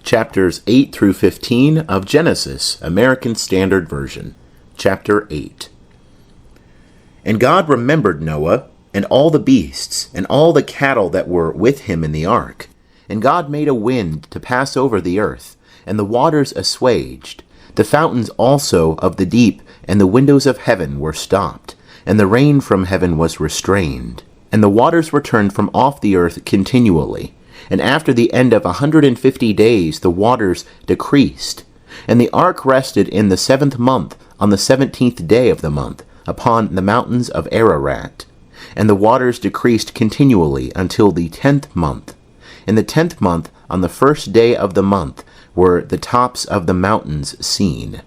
Chapters 8 through 15 of Genesis, American Standard Version. Chapter 8. And God remembered Noah, and all the beasts, and all the cattle that were with him in the ark. And God made a wind to pass over the earth, and the waters assuaged. The fountains also of the deep and the windows of heaven were stopped, and the rain from heaven was restrained. And the waters were turned from off the earth continually. And after the end of 150 days the waters decreased. And the ark rested in the 7th month, on the 17th day of the month, upon the mountains of Ararat. And the waters decreased continually until the 10th month. In the 10th month, on the 1st day of the month, were the tops of the mountains seen.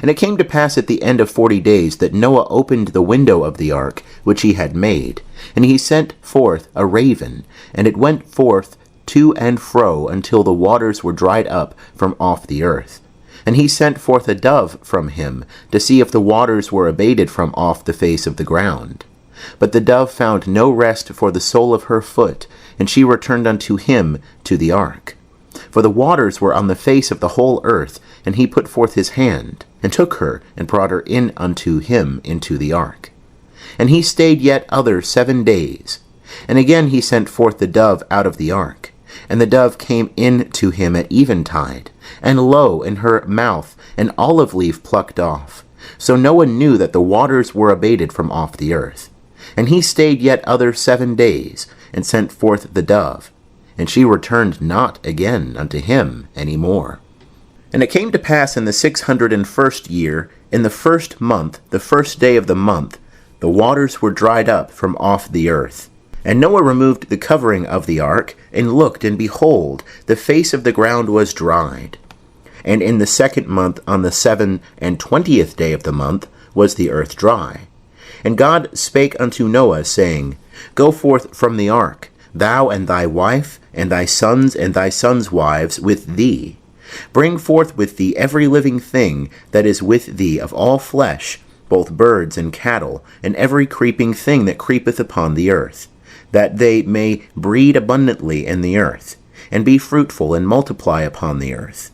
And it came to pass at the end of 40 days that Noah opened the window of the ark which he had made, and he sent forth a raven, and it went forth to and fro until the waters were dried up from off the earth. And he sent forth a dove from him, to see if the waters were abated from off the face of the ground. But the dove found no rest for the sole of her foot, and she returned unto him to the ark. For the waters were on the face of the whole earth, and he put forth his hand, and took her, and brought her in unto him into the ark. And he stayed yet other 7 days. And again he sent forth the dove out of the ark. And the dove came in to him at eventide, and lo, in her mouth an olive leaf plucked off. So Noah knew that the waters were abated from off the earth. And he stayed yet other 7 days, and sent forth the dove. And she returned not again unto him any more. And it came to pass in the 601st year, in the 1st month, the 1st day of the month, the waters were dried up from off the earth. And Noah removed the covering of the ark, and looked, and behold, the face of the ground was dried. And in the 2nd month, on the 27th day of the month, was the earth dry. And God spake unto Noah, saying, Go forth from the ark, thou and thy wife, and thy sons' wives with thee. Bring forth with thee every living thing that is with thee of all flesh, both birds and cattle, and every creeping thing that creepeth upon the earth, that they may breed abundantly in the earth, and be fruitful and multiply upon the earth.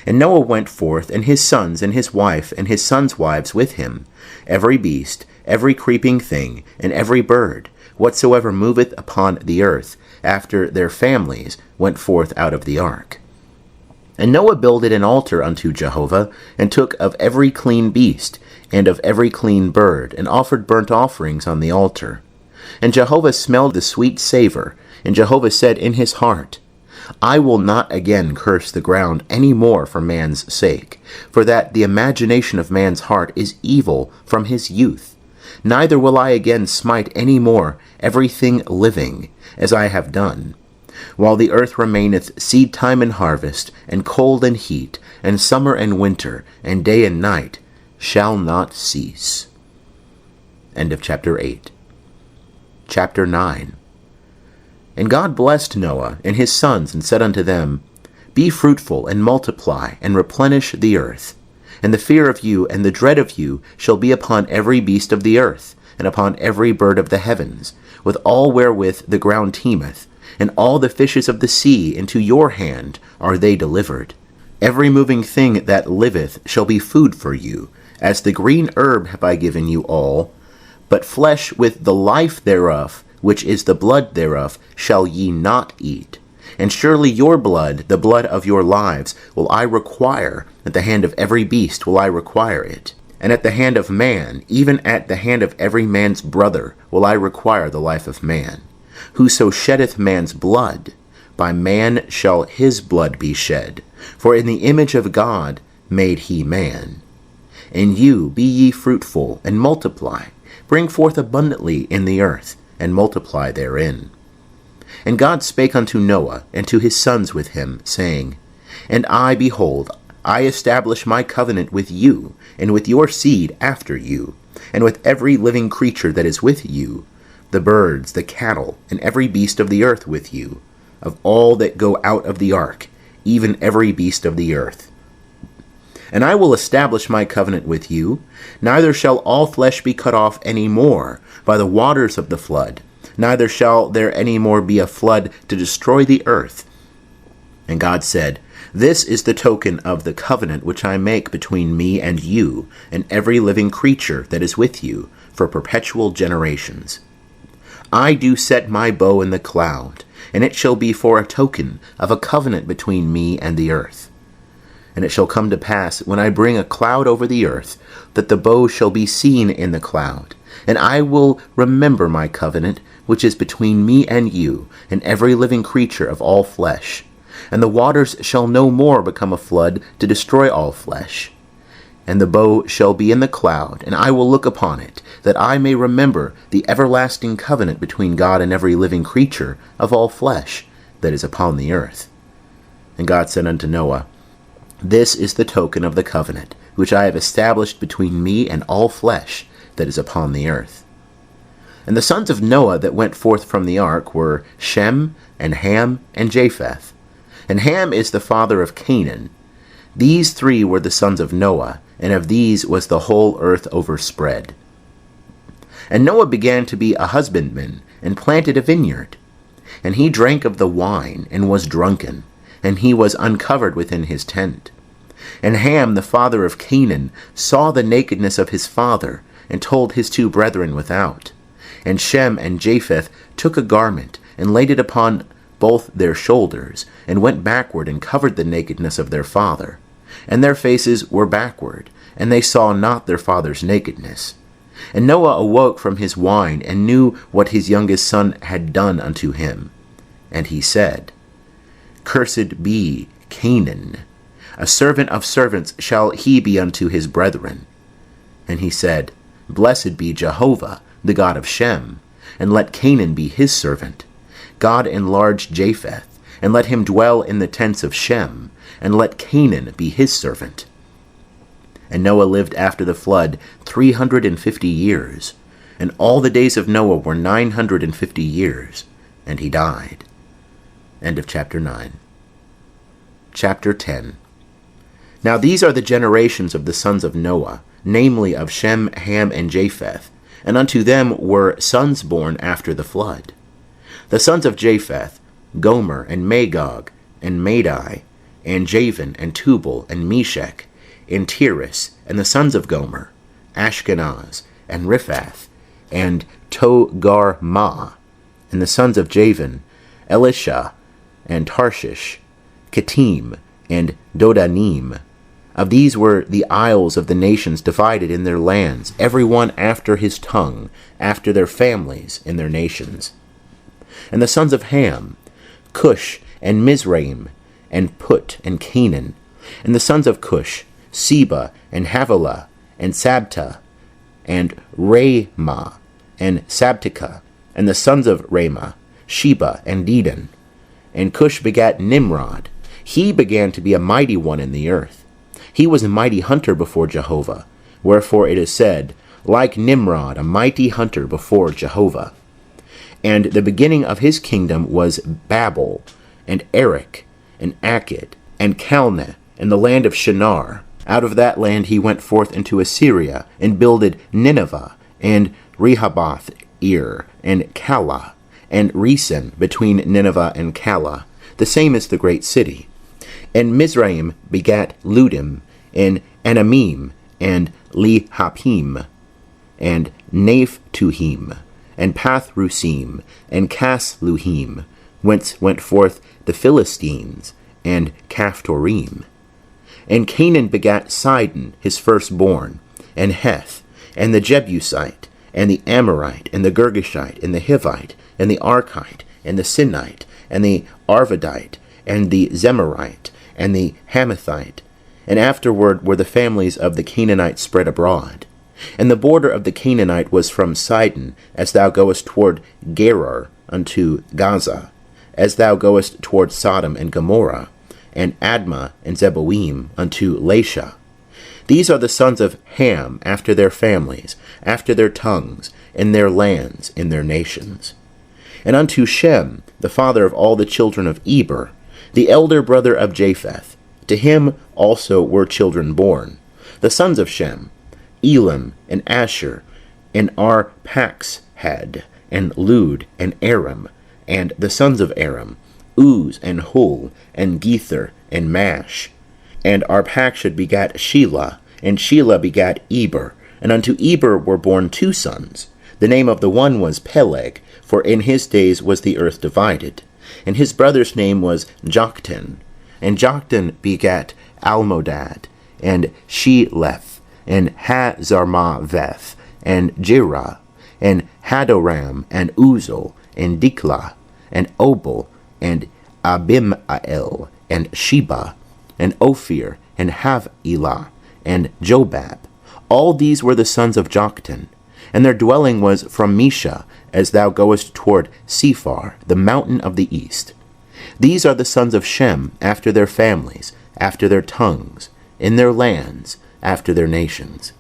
And Noah went forth, and his sons, and his wife, and his sons' wives with him, every beast, every creeping thing, and every bird, whatsoever moveth upon the earth, after their families went forth out of the ark. And Noah builded an altar unto Jehovah, and took of every clean beast, and of every clean bird, and offered burnt offerings on the altar. And Jehovah smelled the sweet savor, and Jehovah said in his heart, I will not again curse the ground any more for man's sake, for that the imagination of man's heart is evil from his youth. Neither will I again smite any more everything living, as I have done. While the earth remaineth, seed time and harvest, and cold and heat, and summer and winter, and day and night, shall not cease. End of chapter 8. Chapter 9. And God blessed Noah and his sons, and said unto them, Be fruitful, and multiply, and replenish the earth. And the fear of you and the dread of you shall be upon every beast of the earth, and upon every bird of the heavens, with all wherewith the ground teemeth, and all the fishes of the sea into your hand are they delivered. Every moving thing that liveth shall be food for you, as the green herb have I given you all. But flesh with the life thereof, which is the blood thereof, shall ye not eat. And surely your blood, the blood of your lives, will I require. At the hand of every beast will I require it. And at the hand of man, even at the hand of every man's brother, will I require the life of man. Whoso sheddeth man's blood, by man shall his blood be shed. For in the image of God made he man. And you, be ye fruitful, and multiply. Bring forth abundantly in the earth, and multiply therein. And God spake unto Noah, and to his sons with him, saying, And I, behold, I establish my covenant with you, and with your seed after you, and with every living creature that is with you, the birds, the cattle, and every beast of the earth with you, of all that go out of the ark, even every beast of the earth. And I will establish my covenant with you, neither shall all flesh be cut off any more by the waters of the flood, neither shall there any more be a flood to destroy the earth. And God said, This is the token of the covenant which I make between me and you and every living creature that is with you for perpetual generations. I do set my bow in the cloud, and it shall be for a token of a covenant between me and the earth. And it shall come to pass, when I bring a cloud over the earth, that the bow shall be seen in the cloud, and I will remember my covenant, which is between me and you, and every living creature of all flesh. And the waters shall no more become a flood to destroy all flesh. And the bow shall be in the cloud, and I will look upon it, that I may remember the everlasting covenant between God and every living creature of all flesh that is upon the earth. And God said unto Noah, This is the token of the covenant, which I have established between me and all flesh that is upon the earth. And the sons of Noah that went forth from the ark were Shem, and Ham, and Japheth. And Ham is the father of Canaan. These three were the sons of Noah, and of these was the whole earth overspread. And Noah began to be a husbandman, and planted a vineyard. And he drank of the wine, and was drunken, and he was uncovered within his tent. And Ham, the father of Canaan, saw the nakedness of his father, and told his two brethren without. And Shem and Japheth took a garment, and laid it upon both their shoulders, and went backward, and covered the nakedness of their father. And their faces were backward, and they saw not their father's nakedness. And Noah awoke from his wine, and knew what his youngest son had done unto him. And he said, Cursed be Canaan, a servant of servants shall he be unto his brethren. And he said, Blessed be Jehovah, the God of Shem, and let Canaan be his servant. God enlarge Japheth, and let him dwell in the tents of Shem, and let Canaan be his servant. And Noah lived after the flood 350 years, and all the days of Noah were 950 years, and he died. End of chapter 9. Chapter 10. Now these are the generations of the sons of Noah, namely of Shem, Ham, and Japheth, and unto them were sons born after the flood. The sons of Japheth, Gomer, and Magog, and Madai, and Javan, and Tubal, and Meshech, and Tiras, and the sons of Gomer, Ashkenaz, and Riphath, and Togarmah, and the sons of Javan, Elisha, and Tarshish, Kittim, and Dodanim. Of these were the isles of the nations divided in their lands, every one after his tongue, after their families in their nations. And the sons of Ham, Cush, and Mizraim, and Put, and Canaan. And the sons of Cush, Seba, and Havilah, and Sabta, and Ramah, and Sabtika. And the sons of Ramah, Sheba, and Dedan. And Cush begat Nimrod. He began to be a mighty one in the earth. He was a mighty hunter before Jehovah. Wherefore it is said, Like Nimrod, a mighty hunter before Jehovah. And the beginning of his kingdom was Babel, and Erech, and Akkad, and Calneh, and the land of Shinar. Out of that land he went forth into Assyria, and builded Nineveh, and Rehoboth-ir, and Calah, and Resen between Nineveh and Calah. The same is the great city. And Mizraim begat Ludim, and Anamim, and Lehapim, and Naphtuhim, and Pathrusim, and Casluhim, whence went forth the Philistines, and Caphtorim. And Canaan begat Sidon, his firstborn, and Heth, and the Jebusite, and the Amorite, and the Girgashite, and the Hivite, and the Archite, and the Sinite, and the Arvadite, and the Zemarite, and the Hamathite. And afterward were the families of the Canaanites spread abroad. And the border of the Canaanite was from Sidon, as thou goest toward Gerar unto Gaza, as thou goest toward Sodom and Gomorrah, and Admah and Zeboim unto Lasha. These are the sons of Ham after their families, after their tongues, in their lands, in their nations. And unto Shem, the father of all the children of Eber, the elder brother of Japheth, to him also were children born. The sons of Shem, Elam, and Asher, and Arpaxhad, and Lud, and Aram. And the sons of Aram, Uz, and Hul, and Gether, and Mash. And Arpachshad begat Shelah, and Shelah begat Eber. And unto Eber were born 2 sons. The name of the one was Peleg, for in his days was the earth divided. And his brother's name was Joktan. And Joktan begat Almodad, and Sheleph, and Hazarmaveth, and Jirah, and Hadoram, and Uzal, and Diklah, and Obal, and Abimael, and Sheba, and Ophir, and Havilah, and Jobab. All these were the sons of Joktan, and their dwelling was from Mesha, as thou goest toward Sephar, the mountain of the east. These are the sons of Shem, after their families, after their tongues, in their lands, after their nations.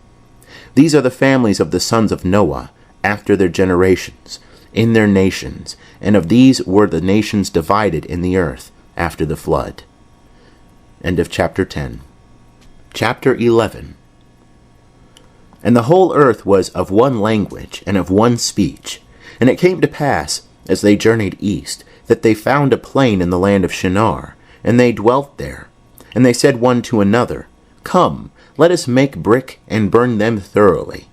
These are the families of the sons of Noah, after their generations, in their nations, and of these were the nations divided in the earth, after the flood. End of chapter 10. Chapter 11. And the whole earth was of one language, and of one speech. And it came to pass, as they journeyed east, that they found a plain in the land of Shinar, and they dwelt there. And they said one to another, Come, let us make brick, and burn them thoroughly.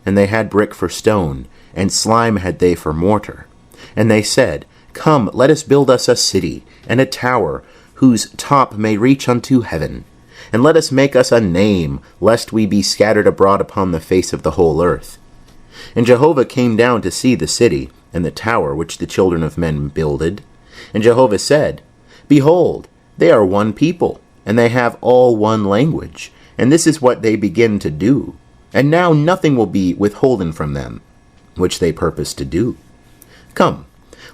And they had brick for stone, and slime had they for mortar. And they said, Come, let us build us a city, and a tower, whose top may reach unto heaven. And let us make us a name, lest we be scattered abroad upon the face of the whole earth. And Jehovah came down to see the city, and the tower which the children of men builded. And Jehovah said, Behold, they are one people, and they have all one language, and this is what they begin to do. And now nothing will be withholden from them, which they purpose to do. Come,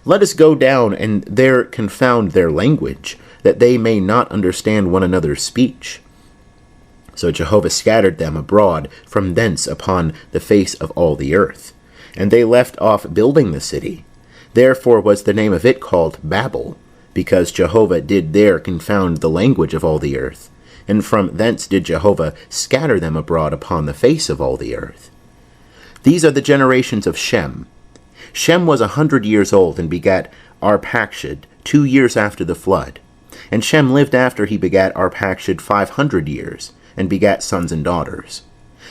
let us go down and there confound their language, that they may not understand one another's speech. So Jehovah scattered them abroad from thence upon the face of all the earth. And they left off building the city. Therefore was the name of it called Babel, because Jehovah did there confound the language of all the earth. And from thence did Jehovah scatter them abroad upon the face of all the earth. These are the generations of Shem. Shem was 100 years old, and begat Arpachshad 2 years after the flood. And Shem lived after he begat Arpachshad 500 years, and begat sons and daughters.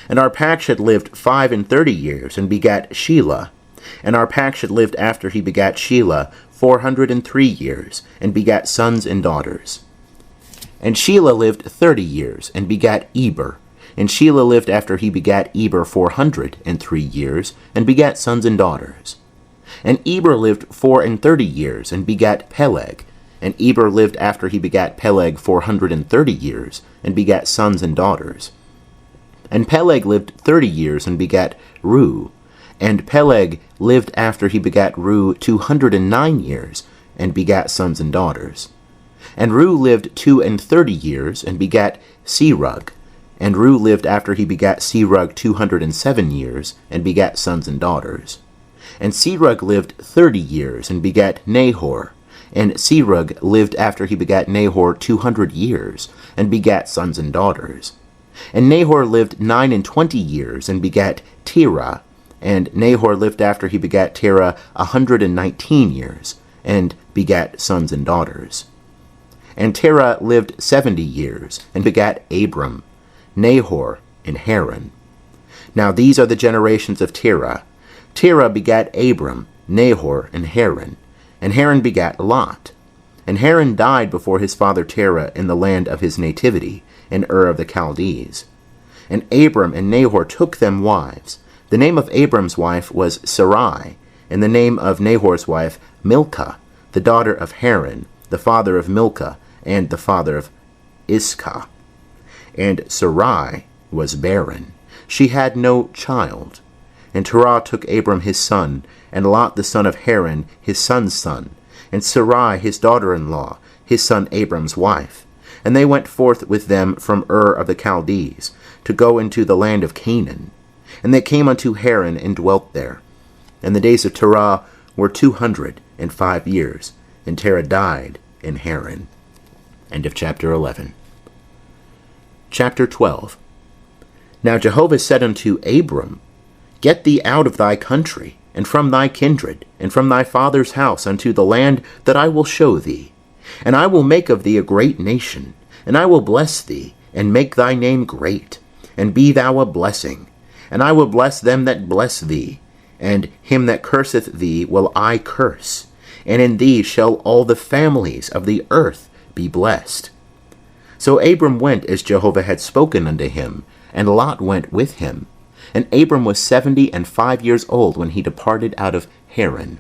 And Arpachshad lived 35 years, and begat Shelah. And Arpachshad lived after he begat Shelah 403 years, and begat sons and daughters. And Shelah lived 30 years, and begat Eber. And Shelah lived after he begat Eber 403 years, and begat sons and daughters. And Eber lived 34 years, and begat Peleg. And Eber lived after he begat Peleg 430 years, and begat sons and daughters. And Peleg lived 30 years, and begat Reu. And Peleg lived after he begat Reu 209 years, and begat sons and daughters. And Reu lived 32 years, and begat Serug. And Reu lived after he begat Serug 207 years, and begat sons and daughters. And Serug lived 30 years, and begat Nahor. And Serug lived after he begat Nahor 200 years, and begat sons and daughters. And Nahor lived 29 years, and begat Terah. And Nahor lived after he begat Terah 119 years, and begat sons and daughters. And Terah lived 70 years, and begat Abram, Nahor, and Haran. Now these are the generations of Terah. Terah begat Abram, Nahor, and Haran. And Haran begat Lot. And Haran died before his father Terah in the land of his nativity, in Ur of the Chaldees. And Abram and Nahor took them wives. The name of Abram's wife was Sarai, and the name of Nahor's wife Milcah, the daughter of Haran, the father of Milcah, and the father of Iscah. And Sarai was barren. She had no child. And Terah took Abram his son, and Lot the son of Haran his son's son, and Sarai his daughter-in-law, his son Abram's wife. And they went forth with them from Ur of the Chaldees, to go into the land of Canaan. And they came unto Haran, and dwelt there. And the days of Terah were 205 years, and Terah died in Haran. End of chapter 11. Chapter 12. Now Jehovah said unto Abram, Get thee out of thy country, and from thy kindred, and from thy father's house, unto the land that I will show thee. And I will make of thee a great nation, and I will bless thee, and make thy name great, and be thou a blessing. And I will bless them that bless thee, and him that curseth thee will I curse. And in thee shall all the families of the earth be blessed. So Abram went as Jehovah had spoken unto him, and Lot went with him. And Abram was 75 years old when he departed out of Haran.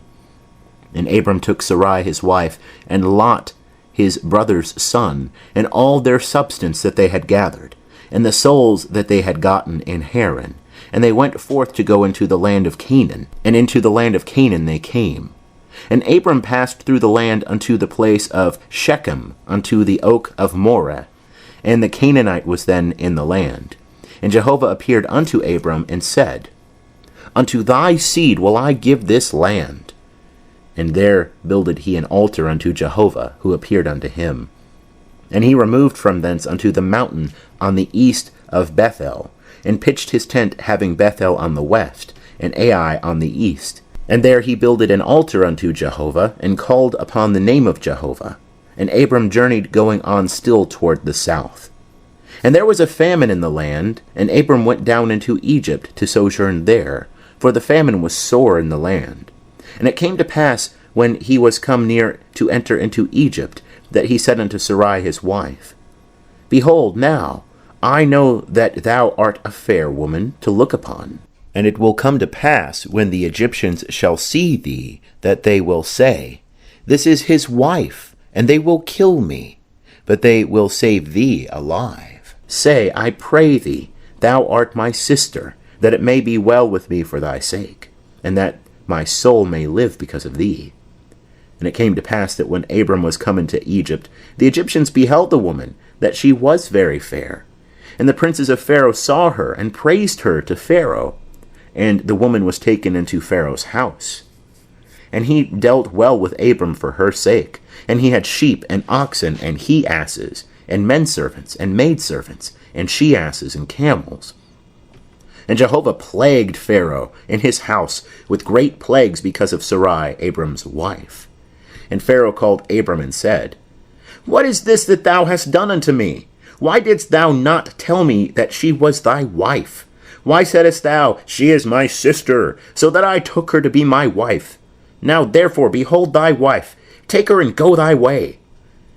And Abram took Sarai his wife, and Lot his brother's son, and all their substance that they had gathered, and the souls that they had gotten in Haran. And they went forth to go into the land of Canaan, and into the land of Canaan they came. And Abram passed through the land unto the place of Shechem, unto the oak of Moreh. And the Canaanite was then in the land. And Jehovah appeared unto Abram, and said, Unto thy seed will I give this land. And there builded he an altar unto Jehovah, who appeared unto him. And he removed from thence unto the mountain on the east of Bethel, and pitched his tent, having Bethel on the west, and Ai on the east. And there he builded an altar unto Jehovah, and called upon the name of Jehovah. And Abram journeyed, going on still toward the south. And there was a famine in the land, and Abram went down into Egypt to sojourn there, for the famine was sore in the land. And it came to pass, when he was come near to enter into Egypt, that he said unto Sarai his wife, Behold, now I know that thou art a fair woman to look upon. And it will come to pass, when the Egyptians shall see thee, that they will say, This is his wife, and they will kill me, but they will save thee alive. Say, I pray thee, thou art my sister, that it may be well with me for thy sake, and that my soul may live because of thee. And it came to pass that when Abram was come into Egypt, the Egyptians beheld the woman, that she was very fair. And the princes of Pharaoh saw her, and praised her to Pharaoh. And the woman was taken into Pharaoh's house. And he dealt well with Abram for her sake. And he had sheep, and oxen, and he-asses, and men-servants, and maid-servants, and she-asses, and camels. And Jehovah plagued Pharaoh and his house with great plagues because of Sarai, Abram's wife. And Pharaoh called Abram and said, What is this that thou hast done unto me? Why didst thou not tell me that she was thy wife? Why saidst thou, She is my sister, so that I took her to be my wife? Now therefore, behold thy wife, take her and go thy way.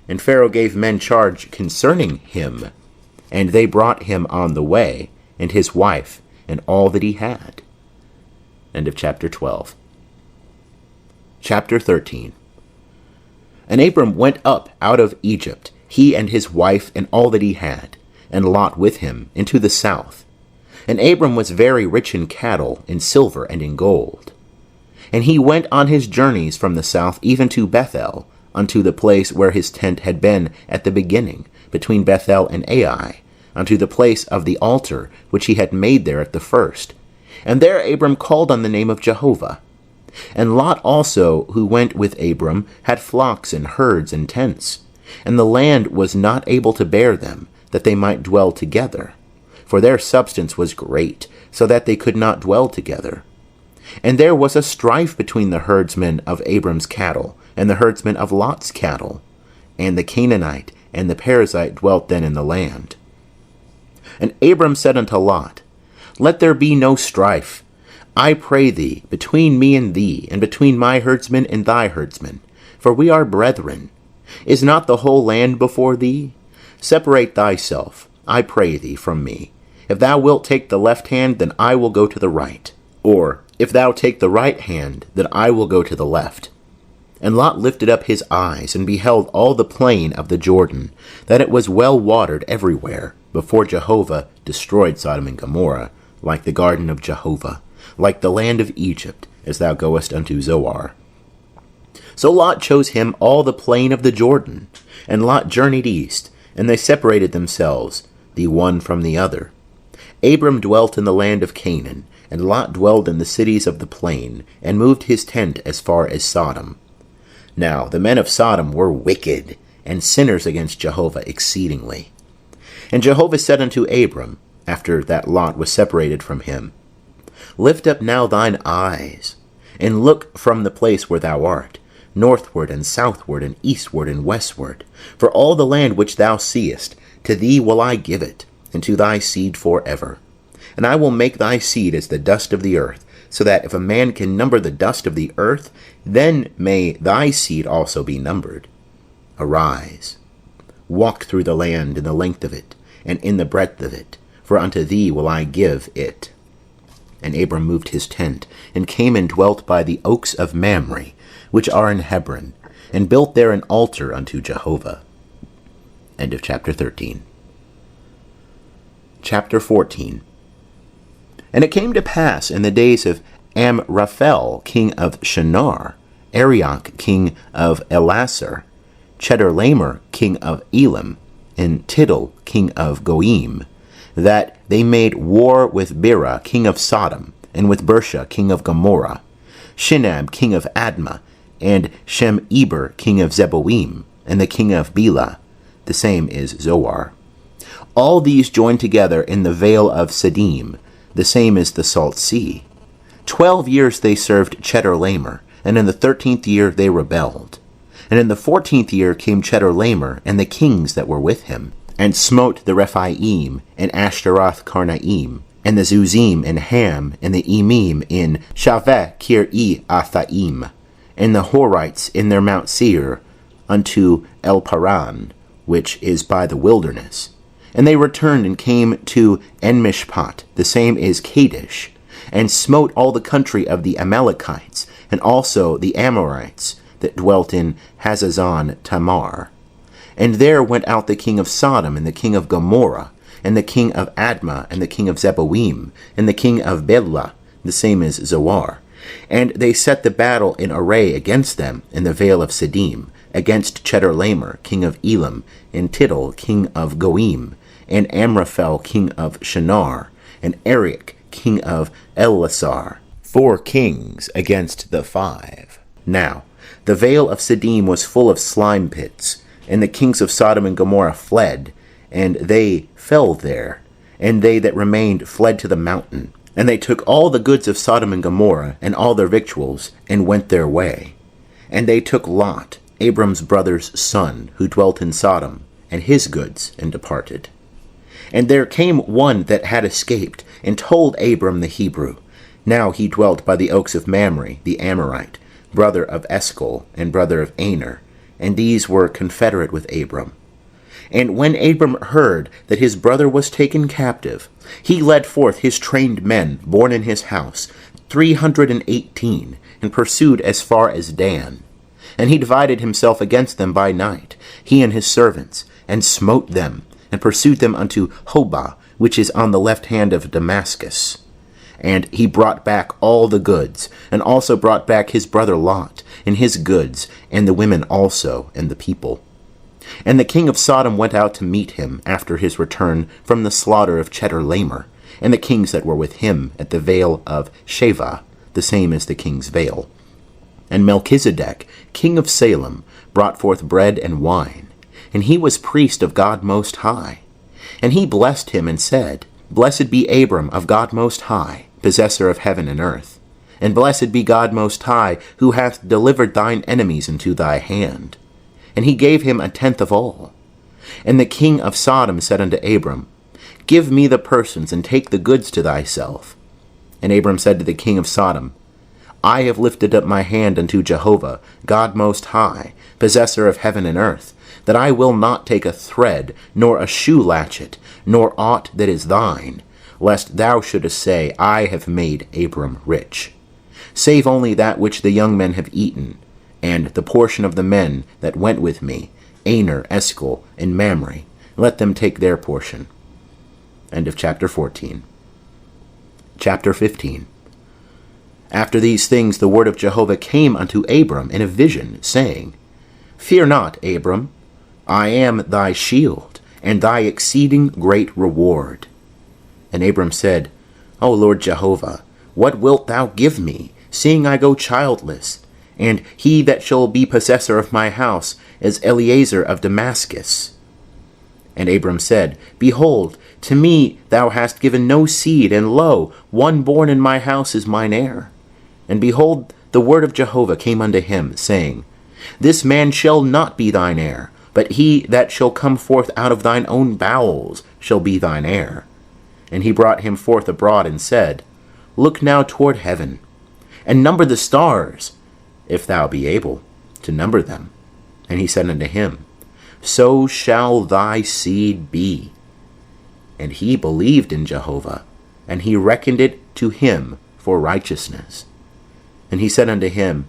And Pharaoh gave men charge concerning him, and they brought him on the way, and his wife, and all that he had. End of chapter 12. Chapter 13. And Abram went up out of Egypt, he and his wife, and all that he had, and Lot with him, into the south. And Abram was very rich in cattle, in silver, and in gold. And he went on his journeys from the south even to Bethel, unto the place where his tent had been at the beginning, between Bethel and Ai, unto the place of the altar which he had made there at the first. And there Abram called on the name of Jehovah. And Lot also, who went with Abram, had flocks and herds and tents. And the land was not able to bear them, that they might dwell together. For their substance was great, so that they could not dwell together. And there was a strife between the herdsmen of Abram's cattle, and the herdsmen of Lot's cattle. And the Canaanite and the Perizzite dwelt then in the land. And Abram said unto Lot, Let there be no strife, I pray thee, between me and thee, and between my herdsmen and thy herdsmen, for we are brethren. Is not the whole land before thee? Separate thyself, I pray thee, from me. If thou wilt take the left hand, then I will go to the right. Or, if thou take the right hand, then I will go to the left. And Lot lifted up his eyes, and beheld all the plain of the Jordan, that it was well watered everywhere, before Jehovah destroyed Sodom and Gomorrah, like the garden of Jehovah, like the land of Egypt, as thou goest unto Zoar. So Lot chose him all the plain of the Jordan, and Lot journeyed east, and they separated themselves, the one from the other. Abram dwelt in the land of Canaan, and Lot dwelled in the cities of the plain, and moved his tent as far as Sodom. Now the men of Sodom were wicked, and sinners against Jehovah exceedingly. And Jehovah said unto Abram, after that Lot was separated from him, Lift up now thine eyes, and look from the place where thou art, northward and southward and eastward and westward. For all the land which thou seest, to thee will I give it, and to thy seed forever. And I will make thy seed as the dust of the earth, so that if a man can number the dust of the earth, then may thy seed also be numbered. Arise, walk through the land in the length of it, and in the breadth of it, for unto thee will I give it. And Abram moved his tent, and came and dwelt by the oaks of Mamre, which are in Hebron, and built there an altar unto Jehovah. End of chapter 13. Chapter 14. And it came to pass in the days of Amraphel, king of Shinar, Arioch, king of Elasar, Chedorlaomer, king of Elam, and Tidal, king of Goim, that they made war with Bera, king of Sodom, and with Bersha, king of Gomorrah, Shinab, king of Admah, and Shem-Eber, king of Zeboim, and the king of Bela, the same is Zoar. All these joined together in the vale of Siddim, the same is the Salt Sea. 12 years they served Chedorlaomer, and in the 13th year they rebelled. And in the 14th year came Chedorlaomer and the kings that were with him, and smote the Rephaim and Ashtaroth Karnaim, and the Zuzim and Ham, and the Emim in Shaveh Kir-e-Athaim, and the Horites in their Mount Seir, unto El-Paran, which is by the wilderness. And they returned and came to En-Mishpat, the same is Kadesh, and smote all the country of the Amalekites, and also the Amorites that dwelt in Hazazon Tamar. And there went out the king of Sodom, and the king of Gomorrah, and the king of Admah, and the king of Zeboim, and the king of Bela, the same is Zoar. And they set the battle in array against them in the vale of Siddim, against Chedorlaomer, king of Elam, and Tidal, king of Goim, and Amraphel, king of Shinar, and Arioch, king of Elasar, 4 kings against the 5. Now, the vale of Siddim was full of slime pits, and the kings of Sodom and Gomorrah fled, and they fell there, and they that remained fled to the mountain. And they took all the goods of Sodom and Gomorrah, and all their victuals, and went their way. And they took Lot, Abram's brother's son, who dwelt in Sodom, and his goods, and departed. And there came one that had escaped, and told Abram the Hebrew. Now he dwelt by the oaks of Mamre, the Amorite, brother of Eshcol, and brother of Aner, and these were confederate with Abram. And when Abram heard that his brother was taken captive, he led forth his trained men born in his house, 318, and pursued as far as Dan. And he divided himself against them by night, he and his servants, and smote them, and pursued them unto Hobah, which is on the left hand of Damascus. And he brought back all the goods, and also brought back his brother Lot, and his goods, and the women also, and the people. And the king of Sodom went out to meet him after his return from the slaughter of Chedorlaomer, and the kings that were with him at the vale of Shaveh, the same as the king's vale. And Melchizedek, king of Salem, brought forth bread and wine, and he was priest of God Most High. And he blessed him and said, Blessed be Abram of God Most High, possessor of heaven and earth. And blessed be God Most High, who hath delivered thine enemies into thy hand. And he gave him 1/10 of all. And the king of Sodom said unto Abram, Give me the persons, and take the goods to thyself. And Abram said to the king of Sodom, I have lifted up my hand unto Jehovah, God Most High, possessor of heaven and earth, that I will not take a thread, nor a shoe latchet, nor aught that is thine, lest thou shouldest say, I have made Abram rich. Save only that which the young men have eaten, and the portion of the men that went with me, Aner, Eshcol, and Mamre, let them take their portion. End of chapter 14. Chapter 15. After these things the word of Jehovah came unto Abram in a vision, saying, Fear not, Abram, I am thy shield, and thy exceeding great reward. And Abram said, O Lord Jehovah, what wilt thou give me, seeing I go childless? And he that shall be possessor of my house is Eliezer of Damascus. And Abram said, Behold, to me thou hast given no seed, and lo, one born in my house is mine heir. And behold, the word of Jehovah came unto him, saying, This man shall not be thine heir, but he that shall come forth out of thine own bowels shall be thine heir. And he brought him forth abroad, and said, Look now toward heaven, and number the stars, if thou be able to number them. And he said unto him, So shall thy seed be. And he believed in Jehovah, and he reckoned it to him for righteousness. And he said unto him,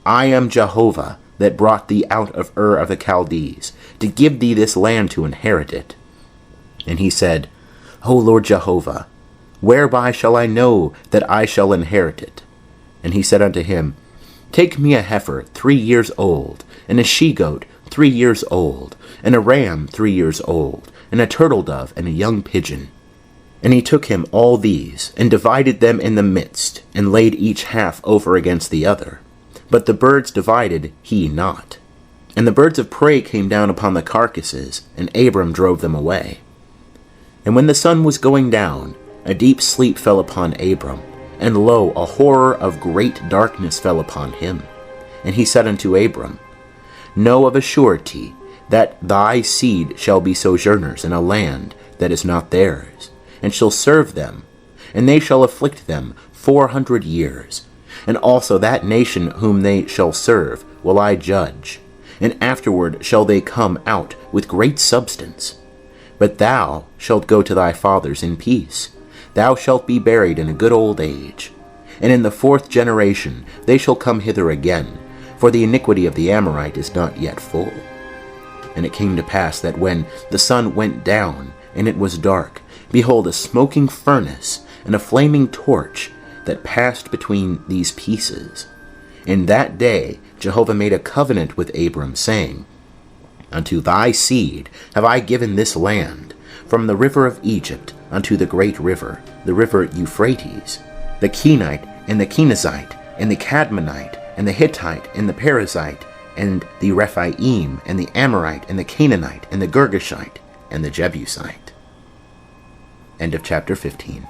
I am Jehovah, that brought thee out of Ur of the Chaldees, to give thee this land to inherit it. And he said, O Lord Jehovah, whereby shall I know that I shall inherit it? And he said unto him, Take me a heifer 3 years old, and a she-goat 3 years old, and a ram 3 years old, and a turtle-dove, and a young pigeon. And he took him all these, and divided them in the midst, and laid each half over against the other. But the birds divided he not. And the birds of prey came down upon the carcasses, and Abram drove them away. And when the sun was going down, a deep sleep fell upon Abram, and lo, a horror of great darkness fell upon him. And he said unto Abram, Know of a surety that thy seed shall be sojourners in a land that is not theirs, and shall serve them, and they shall afflict them 400 years. And also that nation whom they shall serve will I judge, and afterward shall they come out with great substance. But thou shalt go to thy fathers in peace. Thou shalt be buried in a good old age. And in the 4th generation they shall come hither again, for the iniquity of the Amorite is not yet full. And it came to pass that when the sun went down, and it was dark, behold, a smoking furnace and a flaming torch that passed between these pieces. In that day Jehovah made a covenant with Abram, saying, Unto thy seed have I given this land, from the river of Egypt unto the great river, the river Euphrates, the Kenite, and the Kenizzite, and the Cadmonite, and the Hittite, and the Perizzite, and the Rephaim, and the Amorite, and the Canaanite, and the Girgashite, and the Jebusite. End of chapter 15.